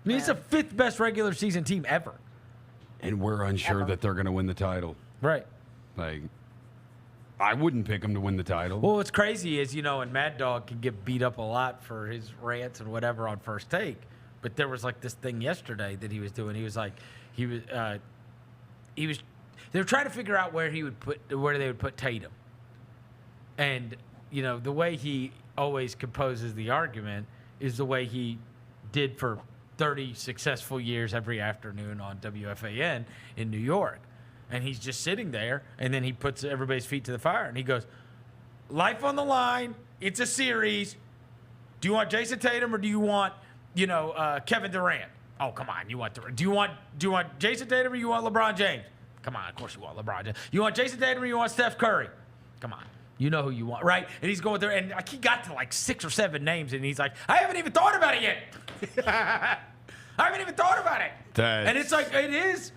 mean, it's the 5th best regular season team ever. And we're unsure that they're going to win the title. Right. Like, I wouldn't pick them to win the title. Well, what's crazy is, and Mad Dog can get beat up a lot for his rants and whatever on First Take. But there was like this thing yesterday that he was doing. He was like, they were trying to figure out where they would put Tatum. And, the way he always composes the argument is the way he did for 30 successful years every afternoon on WFAN in New York. And he's just sitting there, and then he puts everybody's feet to the fire, and he goes, life on the line, it's a series. Do you want Jason Tatum or do you want, Kevin Durant? Oh, come on, you want Durant. Do you want Jason Tatum or you want LeBron James? Come on, of course you want LeBron James. You want Jason Tatum or you want Steph Curry? Come on. You know who you want, right? And he's going there, and he got to like 6 or 7 names, and he's like, I haven't even thought about it yet. I haven't even thought about it. And it's like, it is,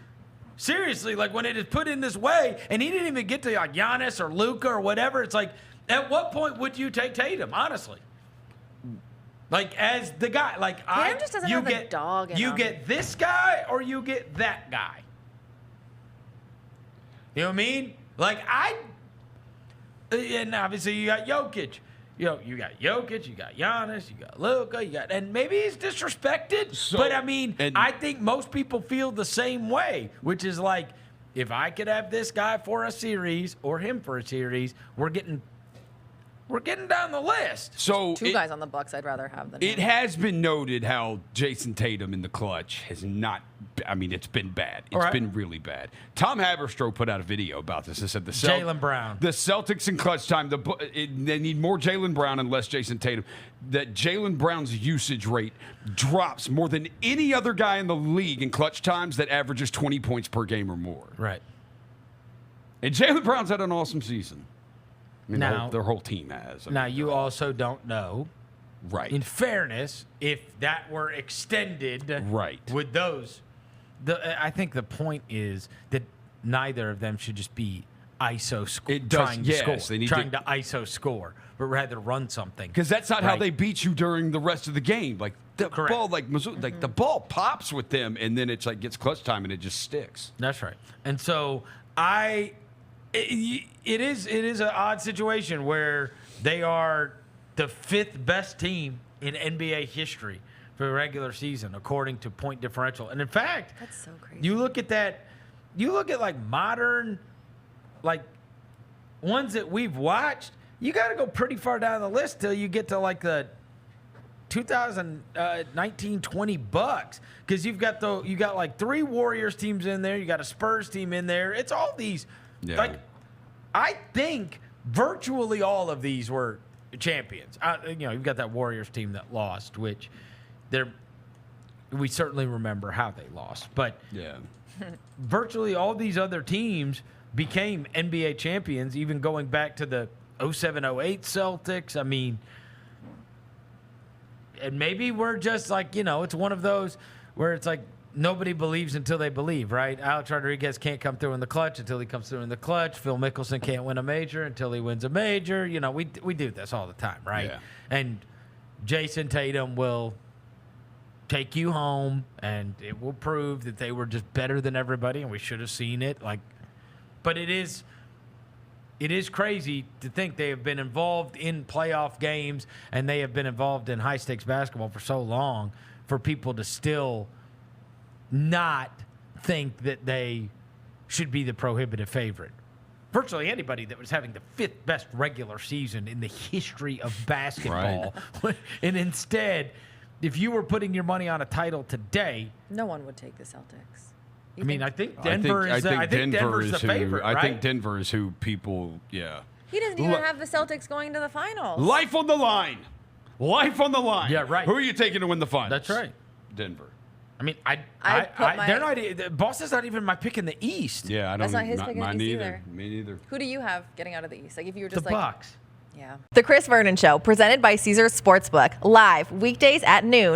seriously, like when it is put in this way, and he didn't even get to like Giannis or Luka or whatever, it's like, at what point would you take Tatum, honestly? Like, as the guy, like, Tatum just doesn't have the dog in him. You get this guy or you get that guy. You know what I mean? Like, and obviously you got Jokic. You got Jokic, you got Giannis, you got Luka, and maybe he's disrespected, but I mean, I think most people feel the same way, which is like, if I could have this guy for a series or him for a series, we're getting down the list. So 2 guys on the Bucks I'd rather have than him. It has been noted how Jason Tatum in the clutch has not. I mean, it's been bad. It's been really bad. Tom Haberstroh put out a video about this. They said Jaylen Brown. The Celtics in clutch time. They need more Jaylen Brown and less Jason Tatum. That Jaylen Brown's usage rate drops more than any other guy in the league in clutch times that averages 20 points per game or more. Right. And Jaylen Brown's had an awesome season. I mean, now, their whole team has. You also don't know. Right. In fairness, if that were extended, with those, I think the point is that neither of them should just be ISO trying to score, trying to ISO score, but rather run something. Because that's not how they beat you during the rest of the game. Like the ball, the ball pops with them, and then it's like gets clutch time, and it just sticks. That's right. And so it is an odd situation where they are the 5th best team in NBA history for the regular season, according to point differential. And in fact, that's so crazy. You look at that. You look at like modern, like ones that we've watched. You got to go pretty far down the list till you get to like the 2019-20 Bucks, because you got like 3 Warriors teams in there. You got a Spurs team in there. It's all these. Yeah. Like, I think virtually all of these were champions. You've got that Warriors team that lost, which we certainly remember how they lost. But virtually all these other teams became NBA champions, even going back to the 07-08 Celtics. I mean, and maybe we're just like, it's one of those where it's like, nobody believes until they believe, right? Alex Rodriguez can't come through in the clutch until he comes through in the clutch. Phil Mickelson can't win a major until he wins a major. We do this all the time, right? Yeah. And Jason Tatum will take you home, and it will prove that they were just better than everybody, and we should have seen it. But it is crazy to think they have been involved in playoff games, and they have been involved in high-stakes basketball for so long, for people to still not think that they should be the prohibitive favorite. Virtually anybody that was having the 5th best regular season in the history of basketball. Right. And instead, if you were putting your money on a title today, no one would take the Celtics. I think Denver is the favorite, right? I think Denver is who people, He doesn't even have the Celtics going to the finals. Life on the line. Life on the line. Yeah, right. Who are you taking to win the finals? That's right. Denver. I mean, they're not. Boston's not even my pick in the East. Yeah, I don't. That's not his pick in the East either. Me neither. Who do you have getting out of the East? Like if you were just the Bucks. Yeah. The Chris Vernon Show, presented by Caesars Sportsbook, live weekdays at noon